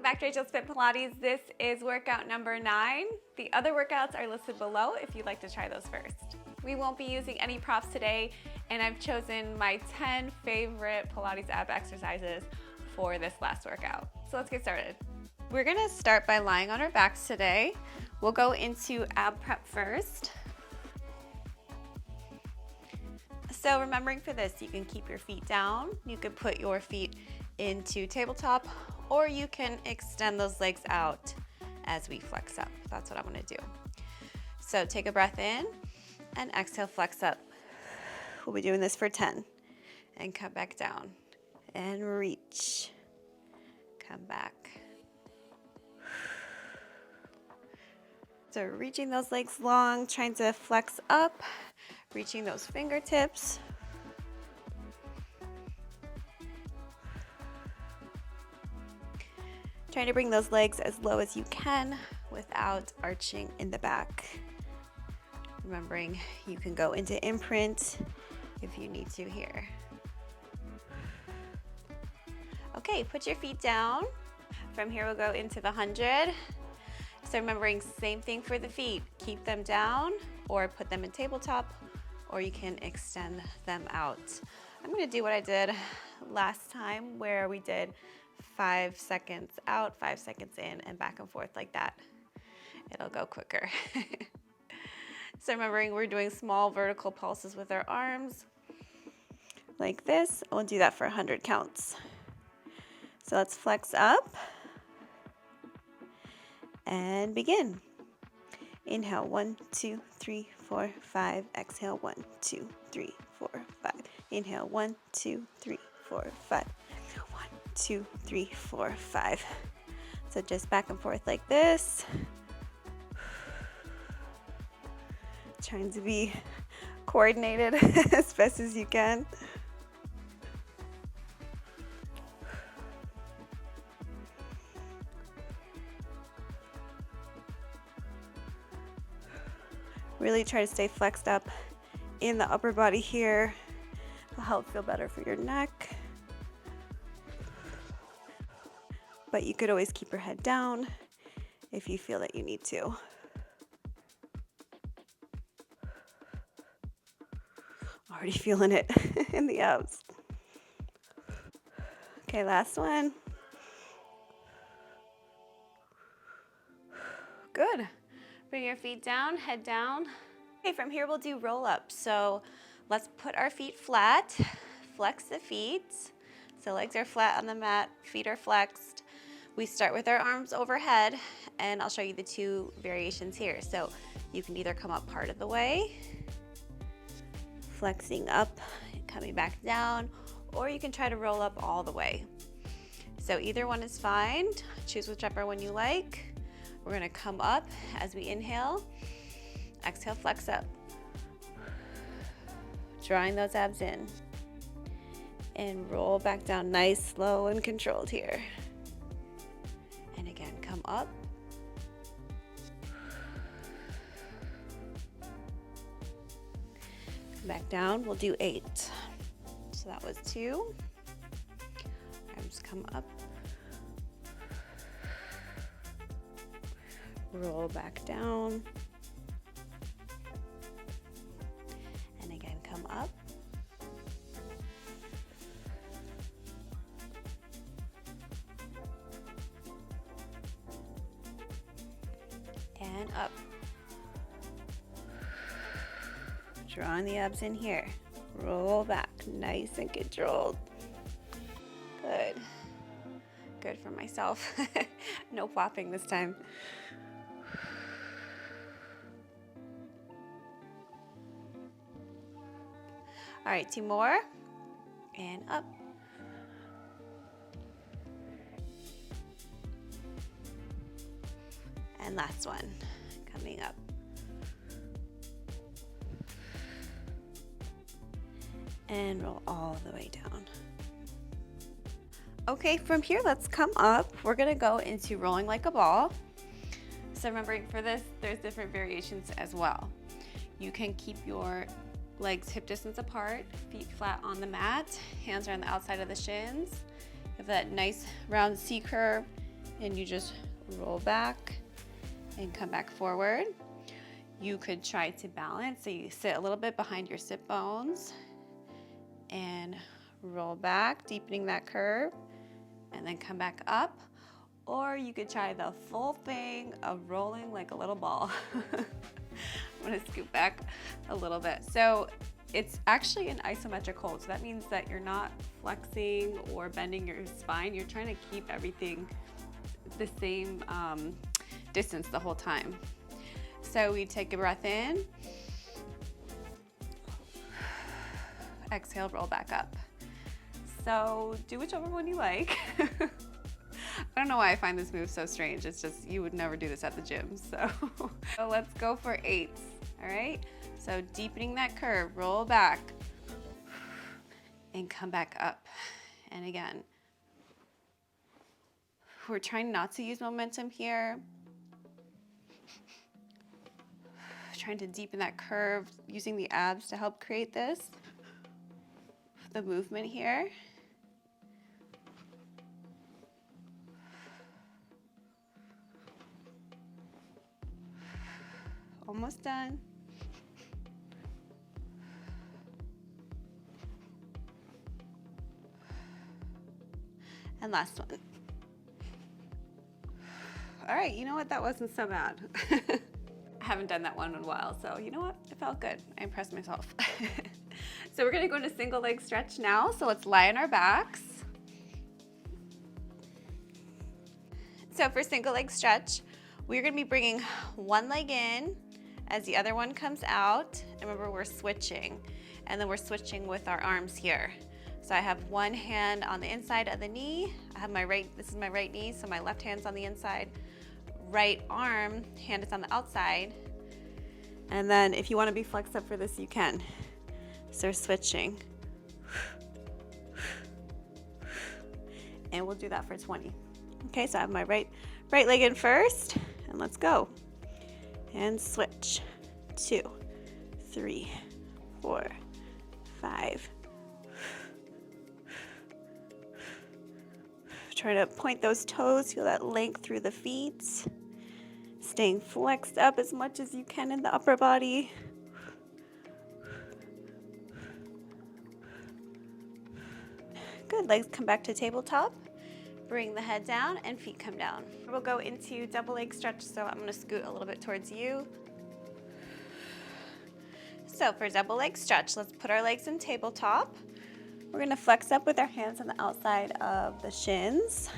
back to Rachel's Fit Pilates. This is workout number 9. The other workouts are listed below if you'd like to try those first. We won't be using any props today, and I've chosen my 10 favorite Pilates ab exercises for this last workout. So let's get started. We're gonna start by lying on our backs today. We'll go into ab prep first. So remembering for this, you can keep your feet down. You can put your feet into tabletop, or you can extend those legs out as we flex up. That's what I'm gonna do. So take a breath in and exhale, flex up. We'll be doing this for 10. And come back down and reach. Come back. So reaching those legs long, trying to flex up, reaching those fingertips. Trying to bring those legs as low as you can without arching in the back. Remembering you can go into imprint if you need to here. Okay, put your feet down. From here we'll go into the 100. So remembering same thing for the feet. Keep them down or put them in tabletop, or you can extend them out. I'm gonna do what I did last time where we did 5 seconds out, 5 seconds in, and back and forth like that. It'll go quicker. So remembering we're doing small vertical pulses with our arms like this. We'll do that for 100 counts. So let's flex up and begin. Inhale, 1, 2, 3, 4, 5. Exhale, 1, 2, 3, 4, 5. Inhale, 1, 2, 3, 4, 5. 1, 2, 3, 4, 5. So just back and forth like this. Trying to be coordinated as best as you can. Really try to stay flexed up in the upper body here. It'll help feel better for your neck. But you could always keep your head down if you feel that you need to. Already feeling it in the abs. Okay, last one. Good. Bring your feet down, head down. Okay, from here we'll do roll up. So let's put our feet flat, flex the feet. So legs are flat on the mat, feet are flexed. We start with our arms overhead, and I'll show you the 2 variations here. So you can either come up part of the way, flexing up, coming back down, or you can try to roll up all the way. So either one is fine. Choose whichever one you like. We're gonna come up as we inhale, exhale, flex up. Drawing those abs in. And roll back down, nice, slow, and controlled here. And again, come up. Come back down, we'll do 8. So that was 2. Arms come up. Roll back down. And again, come up. And up. Drawing the abs in here. Roll back, nice and controlled. Good. Good for myself. No flopping this time. All right, 2 more, and up. And last one, coming up. And roll all the way down. Okay, from here, let's come up. We're gonna go into rolling like a ball. So remembering for this, there's different variations as well. You can keep your legs hip distance apart, feet flat on the mat, hands are on the outside of the shins. You have that nice round C curve. and you just roll back and come back forward. You could try to balance, so you sit a little bit behind your sit bones and roll back, deepening that curve, and then come back up. Or you could try the full thing of rolling like a little ball. I'm gonna scoot back a little bit. So it's actually an isometric hold. So that means that you're not flexing or bending your spine. You're trying to keep everything the same distance the whole time. So we take a breath in, exhale, roll back up. So do whichever one you like. I don't know why I find this move so strange. It's just, you would never do this at the gym. So let's go for 8s, all right? So deepening that curve, roll back and come back up. And again, we're trying not to use momentum here. Trying to deepen that curve, using the abs to help create this, the movement here. Almost done. And last one. All right, you know what? That wasn't so bad. I haven't done that one in a while, so you know what? It felt good. I impressed myself. So we're gonna go into single leg stretch now. So let's lie on our backs. So for single leg stretch, we're gonna be bringing one leg in as the other one comes out. And remember, we're switching. And then we're switching with our arms here. So I have one hand on the inside of the knee. I have this is my right knee, so my left hand's on the inside. Right arm, hand is on the outside. And then if you want to be flexed up for this, you can. So we're switching. And we'll do that for 20. Okay, so I have my right leg in first, and let's go. And switch. 2, 3, 4, 5. Try to point those toes, feel that length through the feet. Staying flexed up as much as you can in the upper body. Good, legs come back to tabletop. Bring the head down and feet come down. We'll go into double leg stretch, so I'm gonna scoot a little bit towards you. So for double leg stretch, let's put our legs in tabletop. We're gonna flex up with our hands on the outside of the shins.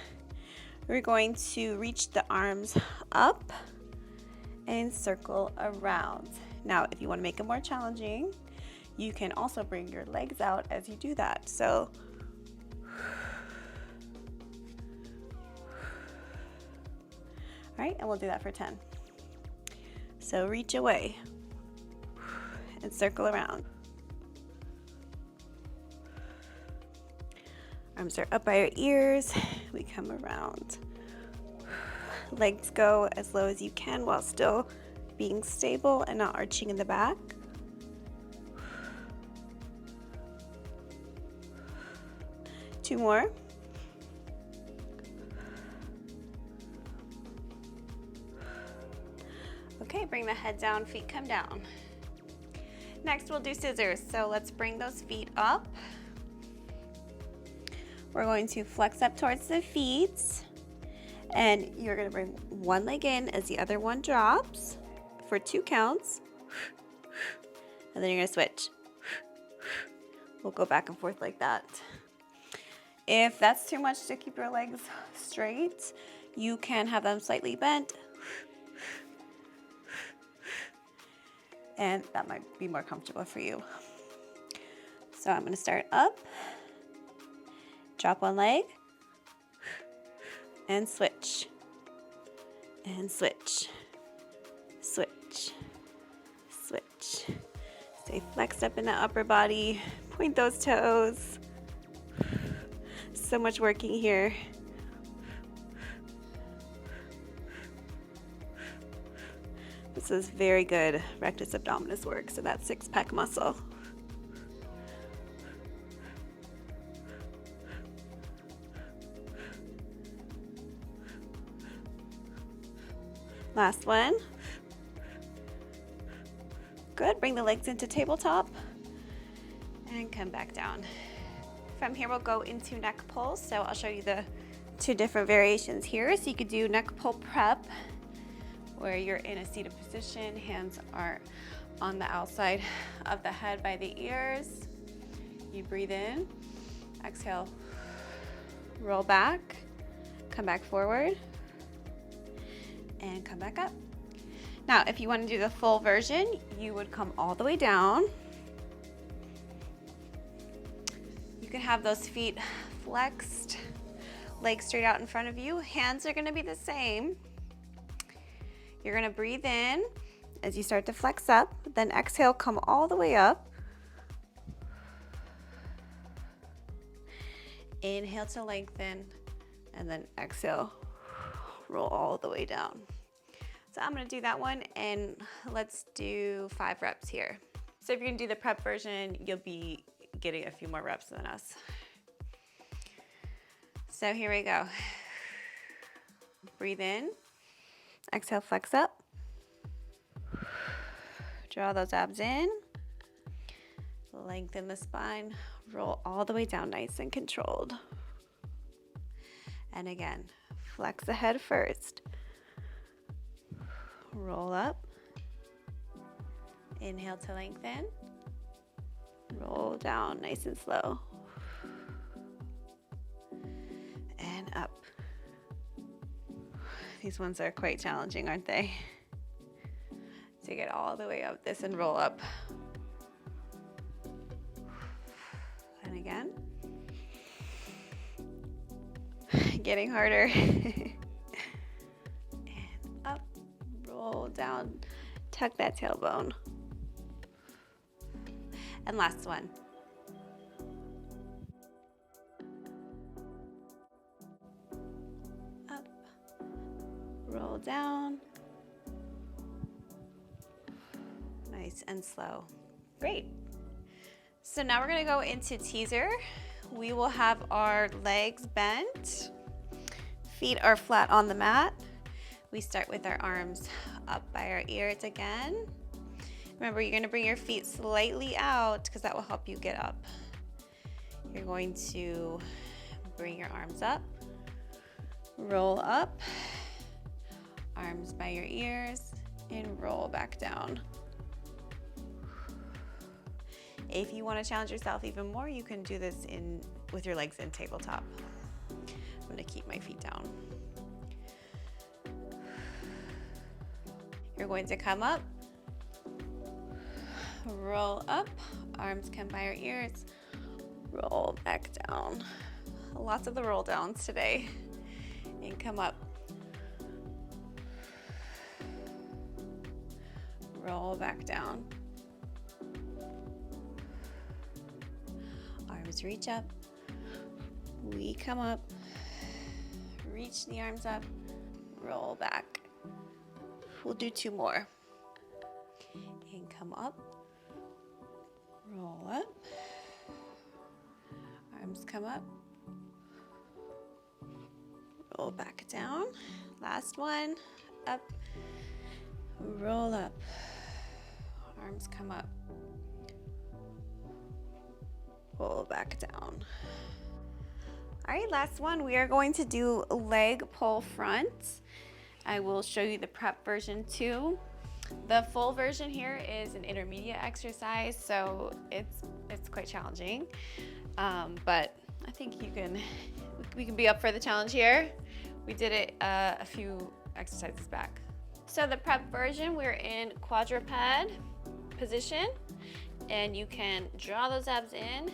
We're going to reach the arms up and circle around. Now, if you wanna make it more challenging, you can also bring your legs out as you do that. So, all right, and we'll do that for 10. So reach away and circle around. Arms are up by our ears. We come around. Legs go as low as you can while still being stable and not arching in the back. Two more. Okay, bring the head down, feet come down. Next, we'll do scissors. So let's bring those feet up. We're going to flex up towards the feet, and you're gonna bring one leg in as the other one drops for 2 counts, and then you're gonna switch. We'll go back and forth like that. If that's too much to keep your legs straight, you can have them slightly bent, and that might be more comfortable for you. So I'm gonna start up, drop one leg, and switch, and switch, switch, switch. Stay flexed up in the upper body, point those toes. So much working here. This is very good rectus abdominis work, so that 6-pack muscle. Last one. Good, bring the legs into tabletop and come back down. From here, we'll go into neck pulls. So I'll show you the two different variations here. So you could do neck pull prep, where you're in a seated position, hands are on the outside of the head by the ears. You breathe in, exhale, roll back, come back forward, and come back up. Now, if you want to do the full version, you would come all the way down. You can have those feet flexed, legs straight out in front of you. Hands are going to be the same. You're going to breathe in as you start to flex up, then exhale, come all the way up. Inhale to lengthen, and then exhale, roll all the way down. So I'm gonna do that one, and let's do 5 reps here. So if you're gonna do the prep version, you'll be getting a few more reps than us. So here we go. Breathe in, exhale, flex up. Draw those abs in, lengthen the spine, roll all the way down nice and controlled. And again, flex the head first. Roll up, inhale to lengthen, roll down nice and slow, and up. These ones are quite challenging, aren't they? To get all the way up this and roll up. And again. Getting harder. And up, roll down, tuck that tailbone. And last one. Up, roll down. Nice and slow. Great. So now we're gonna go into teaser. We will have our legs bent. Feet are flat on the mat. We start with our arms up by our ears again. Remember, you're gonna bring your feet slightly out because that will help you get up. You're going to bring your arms up, roll up, arms by your ears, and roll back down. If you want to challenge yourself even more, you can do this with your legs in tabletop. I'm going to keep my feet down. You're going to come up, roll up, arms come by your ears, roll back down. Lots of the roll downs today. And come up. Roll back down. Arms reach up. We come up. Reach the arms up. Roll back. We'll do 2 more. And come up. Roll up. Arms come up. Roll back down. Last one. Up. Roll up. Arms come up. Roll back down. All right, last one. We are going to do leg pull front. I will show you the prep version too. The full version here is an intermediate exercise, so it's quite challenging. But I think we can be up for the challenge here. We did it a few exercises back. So the prep version, we're in quadruped position, and you can draw those abs in,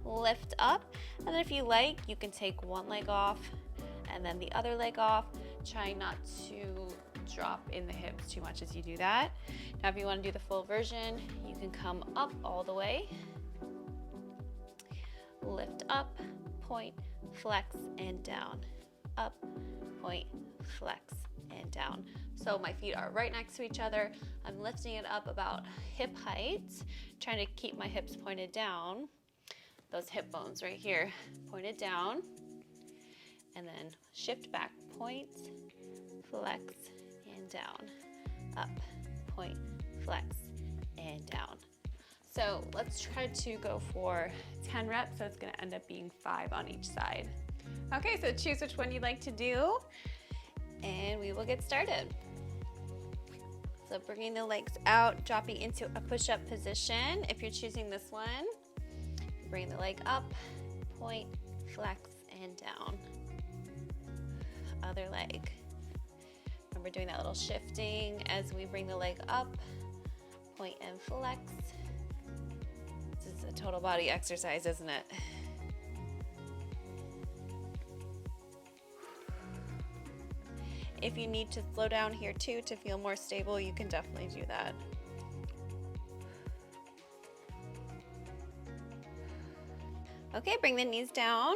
lift up, and then if you like, you can take one leg off and then the other leg off. Try not to drop in the hips too much as you do that. Now, if you want to do the full version, you can come up all the way, lift up, point, flex, and down. Up, point, flex, and down. So my feet are right next to each other. I'm lifting it up about hip height, trying to keep my hips pointed down. Those hip bones right here pointed down. And then shift back, point, flex, and and down, up, point, flex, and down. So let's try to go for 10 reps, so it's gonna end up being 5 on each side. Okay, so choose which one you'd like to do, and we will get started. So bringing the legs out, dropping into a push-up position. If you're choosing this one, bring the leg up, point, flex, and down. Other leg. Remember doing that little shifting as we bring the leg up, point and flex. This is a total body exercise, isn't it? If you need to slow down here too to feel more stable, you can definitely do that. Okay, bring the knees down.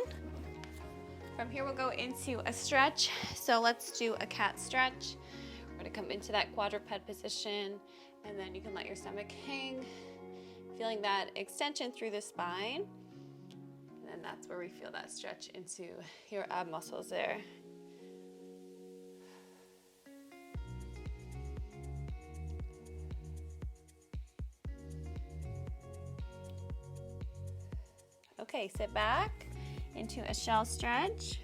From here, we'll go into a stretch. So let's do a cat stretch. We're gonna come into that quadruped position, and then you can let your stomach hang, feeling that extension through the spine. And then that's where we feel that stretch into your ab muscles there. Okay, sit back into a shell stretch.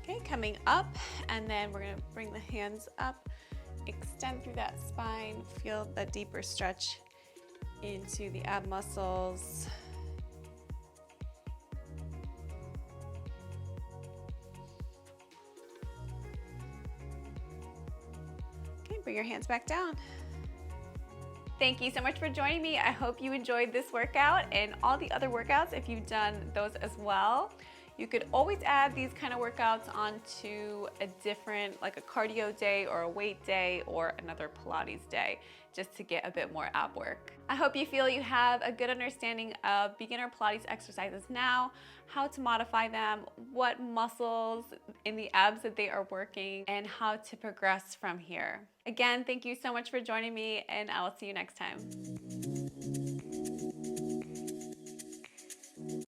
Okay, coming up, and then we're gonna bring the hands up, extend through that spine, feel that deeper stretch into the ab muscles. Okay, bring your hands back down. Thank you so much for joining me. I hope you enjoyed this workout and all the other workouts if you've done those as well. You could always add these kind of workouts onto a different, like a cardio day or a weight day or another Pilates day, just to get a bit more ab work. I hope you feel you have a good understanding of beginner Pilates exercises now, how to modify them, what muscles in the abs that they are working, and how to progress from here. Again, thank you so much for joining me, and I will see you next time.